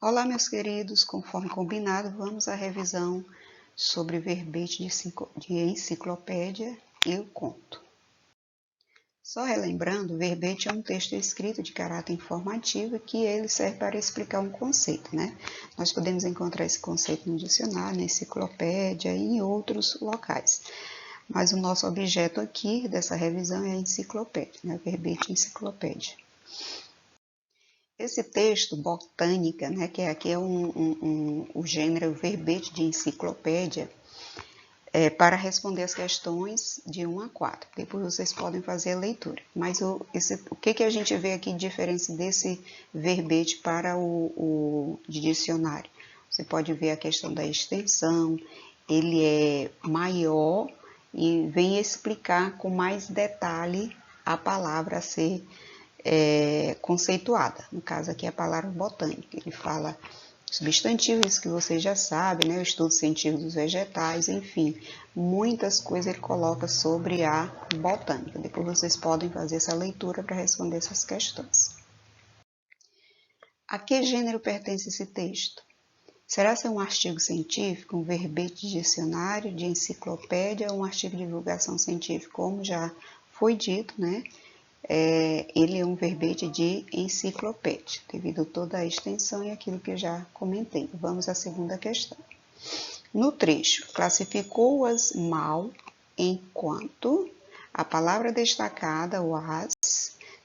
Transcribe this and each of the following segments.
Olá, meus queridos, conforme combinado, vamos à revisão sobre verbete de enciclopédia e o conto. Só relembrando, verbete é um texto escrito de caráter informativo que ele serve para explicar um conceito, né? Nós podemos encontrar esse conceito no dicionário, na enciclopédia e em outros locais. Mas o nosso objeto aqui dessa revisão é a enciclopédia, né? Verbete enciclopédia. Esse texto, botânica, né, que aqui é o gênero verbete de enciclopédia, é para responder as questões de 1 a 4. Depois vocês podem fazer a leitura. Mas o que a gente vê aqui de diferença desse verbete para o de dicionário? Você pode ver a questão da extensão, ele é maior e vem explicar com mais detalhe a palavra a ser conceituada. No caso aqui é a palavra botânica. Ele fala substantivos que vocês já sabem, né? O estudo científico dos vegetais, enfim, muitas coisas ele coloca sobre a botânica. Depois vocês podem fazer essa leitura para responder essas questões. A que gênero pertence esse texto? Será que é um artigo científico, um verbete de dicionário, de enciclopédia ou um artigo de divulgação científica? Como já foi dito, né? Ele é um verbete de enciclopédia, devido a toda a extensão e aquilo que eu já comentei. Vamos à segunda questão. No trecho, classificou-as mal enquanto a palavra destacada, o as,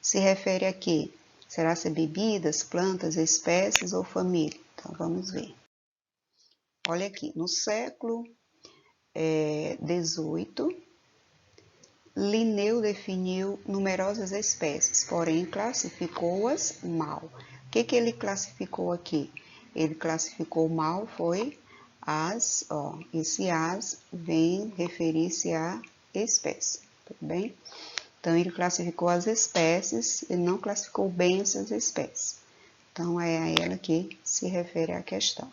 se refere a quê? Será se bebidas, plantas, espécies ou família? Então, vamos ver. Olha aqui, no século XVIII, Linneu definiu numerosas espécies, porém classificou-as mal. O que ele classificou aqui? Ele classificou mal foi as, esse as vem referir-se à espécie, tudo bem? Então, ele classificou as espécies, ele não classificou bem essas espécies. Então, é a ela que se refere a questão.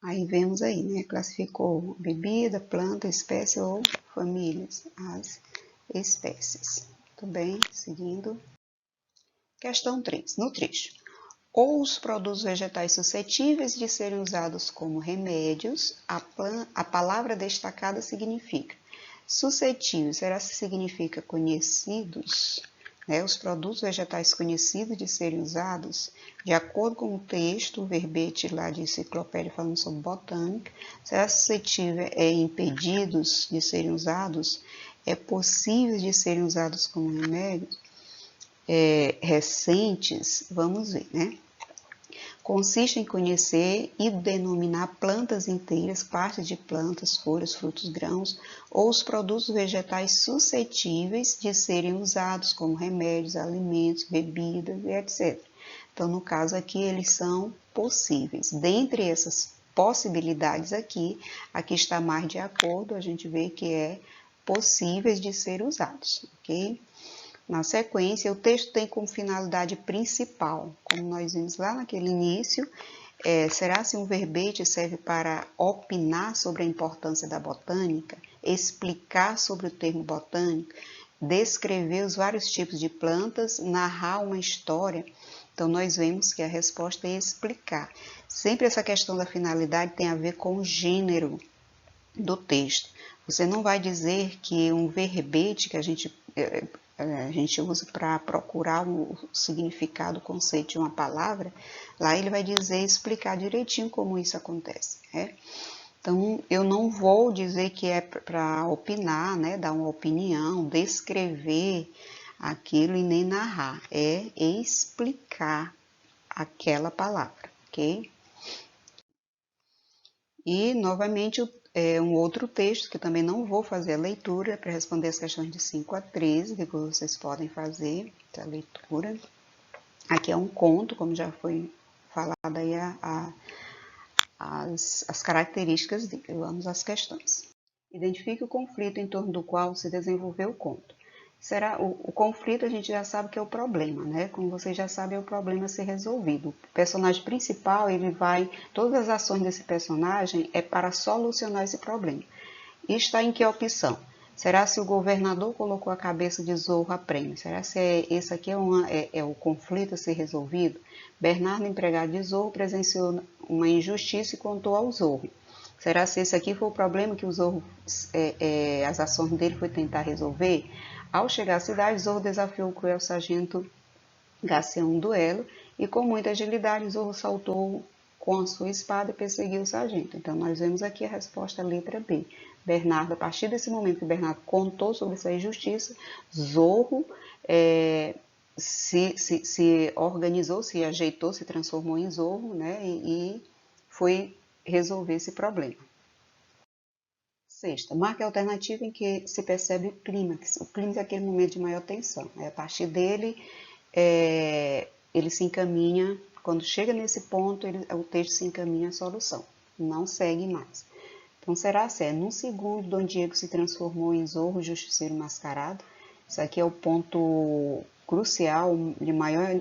Aí vemos aí, né? Classificou bebida, planta, espécie ou famílias, as espécies. Tudo bem? Seguindo. Questão 3. No trecho. Ou os produtos vegetais suscetíveis de serem usados como remédios, a palavra destacada significa suscetível. Será que significa conhecidos? Os produtos vegetais conhecidos de serem usados, de acordo com o texto, o verbete lá de enciclopédia falando sobre botânica, será suscetível impedidos de serem usados, possíveis de serem usados como remédios, recentes, vamos ver, né? Consiste em conhecer e denominar plantas inteiras, partes de plantas, folhas, frutos, grãos ou os produtos vegetais suscetíveis de serem usados como remédios, alimentos, bebidas e etc. Então, no caso aqui, eles são possíveis. Dentre essas possibilidades aqui está mais de acordo, a gente vê que é possíveis de ser usados, ok? Na sequência, o texto tem como finalidade principal, como nós vimos lá naquele início, será se um verbete serve para opinar sobre a importância da botânica, explicar sobre o termo botânico, descrever os vários tipos de plantas, narrar uma história? Então, nós vemos que a resposta é explicar. Sempre essa questão da finalidade tem a ver com o gênero do texto. Você não vai dizer que um verbete que a gente usa para procurar o significado, o conceito de uma palavra, lá ele vai dizer, explicar direitinho como isso acontece, né? Então, eu não vou dizer que é para opinar, né, dar uma opinião, descrever aquilo e nem narrar, é explicar aquela palavra, ok? E, novamente, um outro texto, que também não vou fazer a leitura, para responder as questões de 5 a 13, depois vocês podem fazer a leitura. Aqui é um conto, como já foi falado aí as características dele. Vamos às questões. Identifique o conflito em torno do qual se desenvolveu o conto. O conflito a gente já sabe que é o problema, né? Como vocês já sabem, é o problema a ser resolvido. O personagem principal, todas as ações desse personagem é para solucionar esse problema. E está em que opção? Será se o governador colocou a cabeça de Zorro a prêmio? Será se esse aqui é o conflito a ser resolvido? Bernardo, empregado de Zorro, presenciou uma injustiça e contou ao Zorro. Será se esse aqui foi o problema que o Zorro, as ações dele foi tentar resolver? Ao chegar à cidade, Zorro desafiou o cruel sargento Garcia um duelo e com muita agilidade Zorro saltou com a sua espada e perseguiu o sargento. Então nós vemos aqui a resposta letra B. Bernardo, a partir desse momento que Bernardo contou sobre essa injustiça, Zorro se organizou, se ajeitou, se transformou em Zorro, né, e foi resolver esse problema. Sexta, marque a alternativa em que se percebe o clímax. O clímax é aquele momento de maior tensão. A partir dele, ele se encaminha, quando chega nesse ponto, o texto se encaminha à solução. Não segue mais. Então, será se num segundo, Dom Diego se transformou em Zorro, justiceiro mascarado. Isso aqui é o ponto crucial, de maior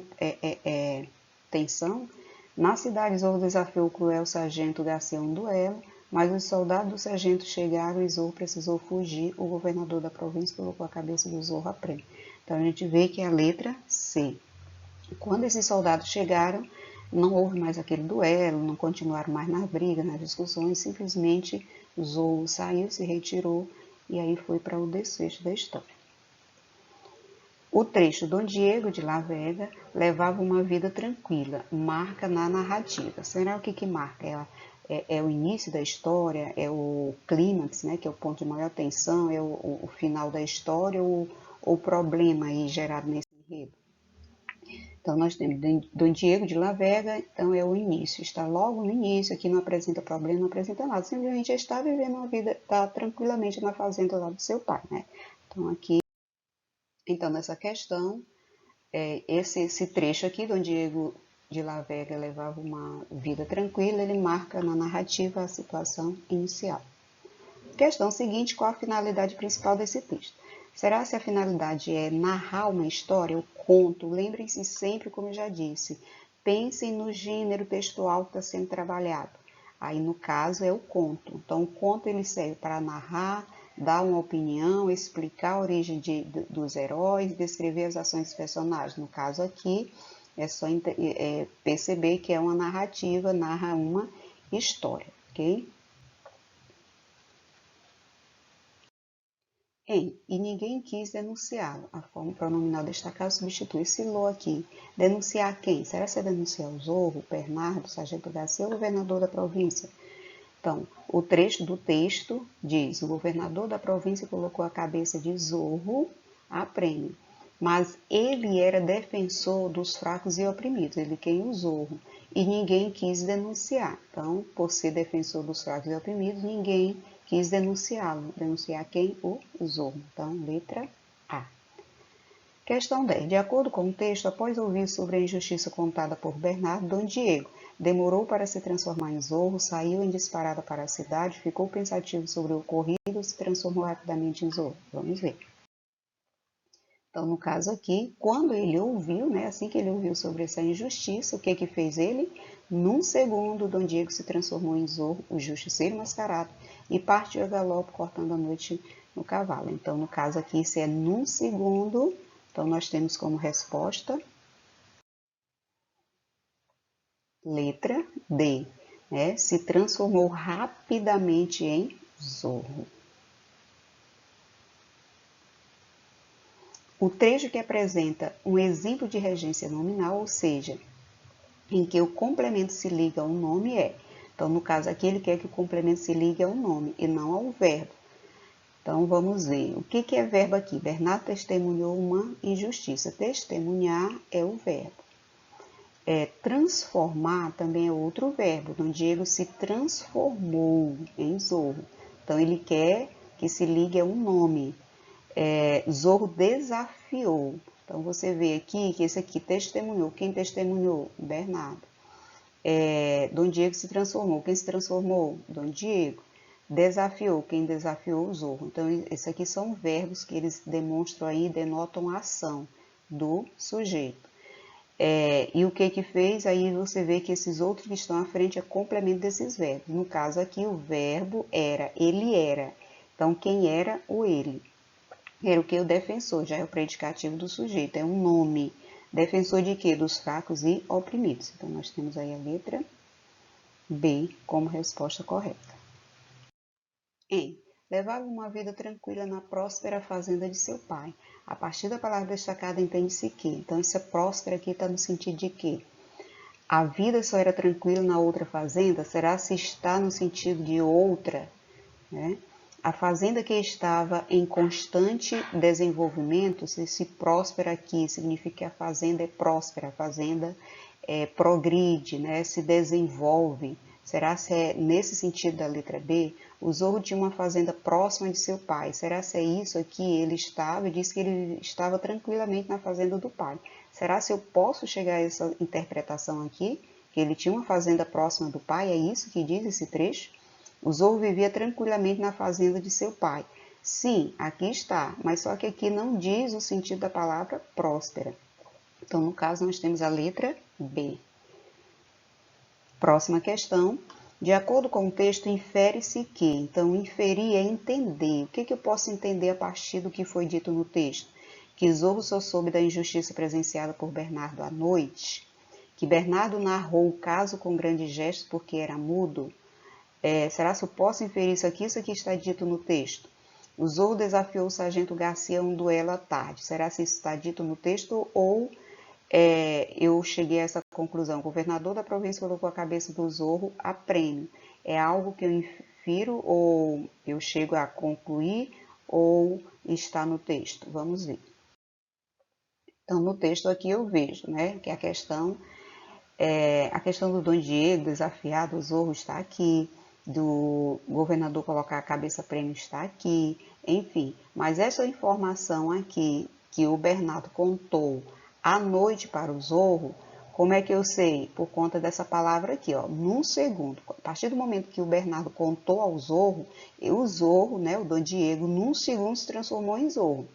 tensão. Na cidade, Zorro desafiou o cruel sargento Garcia a um duelo, mas os soldados do sargento chegaram e Zorro precisou fugir. O governador da província colocou a cabeça do Zorro a prêmio. Então, a gente vê que é a letra C. Quando esses soldados chegaram, não houve mais aquele duelo, não continuaram mais na briga, nas discussões, simplesmente Zorro saiu, se retirou e aí foi para o desfecho da história. O trecho Dom Diego de La Vega levava uma vida tranquila, marca na narrativa. Será o que marca? É o início da história, é o clímax, né, que é o ponto de maior tensão, é o final da história ou o problema aí gerado nesse enredo? Então, nós temos Dom Diego de La Vega, então é o início, está logo no início, aqui não apresenta problema, não apresenta nada, simplesmente está vivendo uma vida, está tranquilamente na fazenda lá do seu pai, né? Então, aqui, nessa questão, esse trecho aqui, Dom Diego de La Vega levava uma vida tranquila, ele marca na narrativa a situação inicial. Questão seguinte, qual a finalidade principal desse texto? Será se a finalidade é narrar uma história, o conto? Lembrem-se sempre, como eu já disse, pensem no gênero textual que está sendo trabalhado. Aí, no caso, é o conto. Então, o conto ele serve para narrar, dar uma opinião, explicar a origem dos heróis, descrever as ações dos personagens. No caso aqui, é só perceber que é uma narrativa, narra uma história, ok? E ninguém quis denunciá-lo. A forma pronominal destacada substitui esse lo aqui. Denunciar quem? Será que é denunciar o Zorro, Bernardo, Sargento Garcia ou o governador da província? Então, o trecho do texto diz: o governador da província colocou a cabeça de Zorro a prêmio, mas ele era defensor dos fracos e oprimidos, ele quem o Zorro, e ninguém quis denunciar. Então, por ser defensor dos fracos e oprimidos, ninguém quis denunciá-lo. Denunciar quem? O Zorro. Então, letra A. Questão 10. De acordo com o texto, após ouvir sobre a injustiça contada por Bernardo, Dom Diego demorou para se transformar em Zorro, saiu em disparada para a cidade, ficou pensativo sobre o ocorrido e se transformou rapidamente em Zorro. Vamos ver. Então, no caso aqui, quando ele ouviu, né, assim que ele ouviu sobre essa injustiça, o que que fez ele? Num segundo, Dom Diego se transformou em Zorro, o justiceiro mascarado, e partiu a galope, cortando a noite no cavalo. Então, no caso aqui, isso é num segundo. Então, nós temos como resposta letra D, né? Se transformou rapidamente em Zorro. O trecho que apresenta um exemplo de regência nominal, ou seja, em que o complemento se liga ao nome é. Então, no caso aqui, ele quer que o complemento se ligue ao nome e não ao verbo. Então, vamos ver. O que é verbo aqui? Bernardo testemunhou uma injustiça. Testemunhar é o verbo. Transformar também é outro verbo. Dom Diego se transformou em Zorro. Então, ele quer que se ligue a um nome. Zorro desafiou. Então, você vê aqui que esse aqui testemunhou. Quem testemunhou? Bernardo. Dom Diego se transformou. Quem se transformou? Dom Diego. Desafiou. Quem desafiou? O Zorro. Então, esses aqui são verbos que eles demonstram aí, denotam a ação do sujeito. E o que fez? Aí você vê que esses outros que estão à frente é complemento desses verbos. No caso aqui, o verbo era, ele era. Então, quem era? O ele. Era o que? O defensor, já é o predicativo do sujeito, é um nome. Defensor de quê? Dos fracos e oprimidos. Então, nós temos aí a letra B como resposta correta. Levava uma vida tranquila na próspera fazenda de seu pai. A partir da palavra destacada, entende-se que. Então, essa próspera aqui está no sentido de que a vida só era tranquila na outra fazenda? Será se está no sentido de outra, né? A fazenda que estava em constante desenvolvimento, se próspera aqui significa que a fazenda é próspera, a fazenda progride, né? Se desenvolve. Será se é nesse sentido da letra B? O Zorro tinha uma fazenda próxima de seu pai. Será se é isso aqui? Ele estava e disse que ele estava tranquilamente na fazenda do pai. Será se eu posso chegar a essa interpretação aqui? Que ele tinha uma fazenda próxima do pai? É isso que diz esse trecho? O Zorro vivia tranquilamente na fazenda de seu pai. Sim, aqui está, mas só que aqui não diz o sentido da palavra próspera. Então, no caso, nós temos a letra B. Próxima questão. De acordo com o texto, infere-se que. Então, inferir é entender. O que eu posso entender a partir do que foi dito no texto? Que Zorro só soube da injustiça presenciada por Bernardo à noite. Que Bernardo narrou o caso com grandes gestos porque era mudo. Será que eu posso inferir isso aqui? Isso aqui está dito no texto. O Zorro desafiou o sargento Garcia a um duelo à tarde. Será que isso está dito no texto ou eu cheguei a essa conclusão? O governador da província colocou a cabeça do Zorro a prêmio. É algo que eu infiro ou eu chego a concluir ou está no texto? Vamos ver. Então, no texto aqui eu vejo, né, que a questão do Dom Diego desafiado, o Zorro está aqui, do governador colocar a cabeça prêmio está aqui, enfim. Mas essa informação aqui que o Bernardo contou à noite para o Zorro, como é que eu sei? Por conta dessa palavra aqui, ó, num segundo. A partir do momento que o Bernardo contou ao Zorro, o Zorro, né, o Dom Diego, num segundo se transformou em Zorro.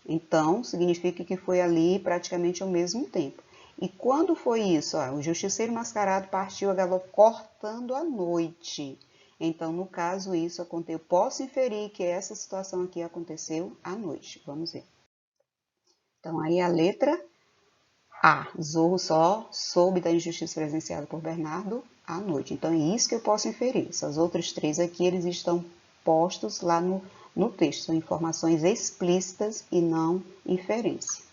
Então, significa que foi ali praticamente ao mesmo tempo. E quando foi isso? O justiceiro mascarado partiu a galope cortando a noite. Então, no caso, isso aconteceu. Posso inferir que essa situação aqui aconteceu à noite. Vamos ver. Então, aí a letra A. Zorro só soube da injustiça presenciada por Bernardo à noite. Então, é isso que eu posso inferir. Essas outras três aqui, eles estão postos lá no texto. São informações explícitas e não inferência.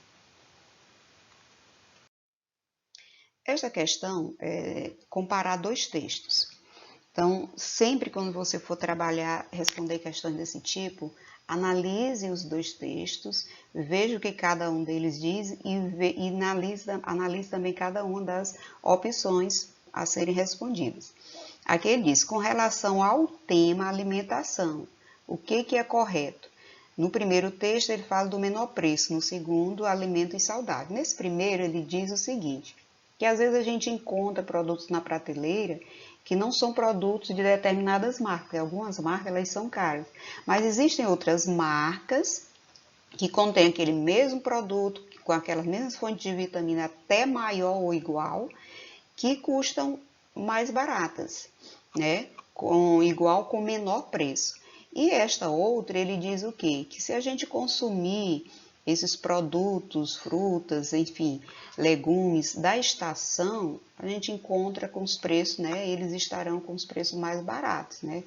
Esta questão é comparar dois textos. Então, sempre quando você for trabalhar, responder questões desse tipo, analise os dois textos, veja o que cada um deles diz e analise também cada uma das opções a serem respondidas. Aqui ele diz, com relação ao tema alimentação, o que é correto? No primeiro texto ele fala do menor preço, no segundo, alimentos saudáveis. Nesse primeiro ele diz o seguinte, que às vezes a gente encontra produtos na prateleira que não são produtos de determinadas marcas. Algumas marcas elas são caras, mas existem outras marcas que contêm aquele mesmo produto, com aquelas mesmas fontes de vitamina até maior ou igual, que custam mais baratas, né? Igual com menor preço. E esta outra, ele diz o quê? Que se a gente consumir esses produtos, frutas, enfim, legumes da estação, a gente encontra com os preços, né? Eles estarão com os preços mais baratos, né?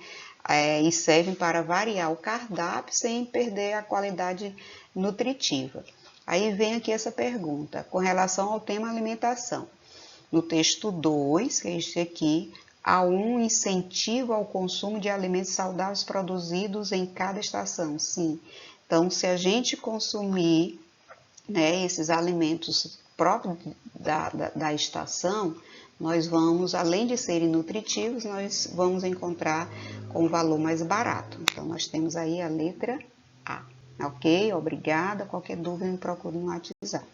E servem para variar o cardápio sem perder a qualidade nutritiva. Aí vem aqui essa pergunta, com relação ao tema alimentação. No texto 2, que é este aqui, há um incentivo ao consumo de alimentos saudáveis produzidos em cada estação. Sim. Então, se a gente consumir, né, esses alimentos próprios da estação, nós vamos, além de serem nutritivos, nós vamos encontrar com um valor mais barato. Então, nós temos aí a letra A. Ok? Obrigada. Qualquer dúvida, me procure no WhatsApp.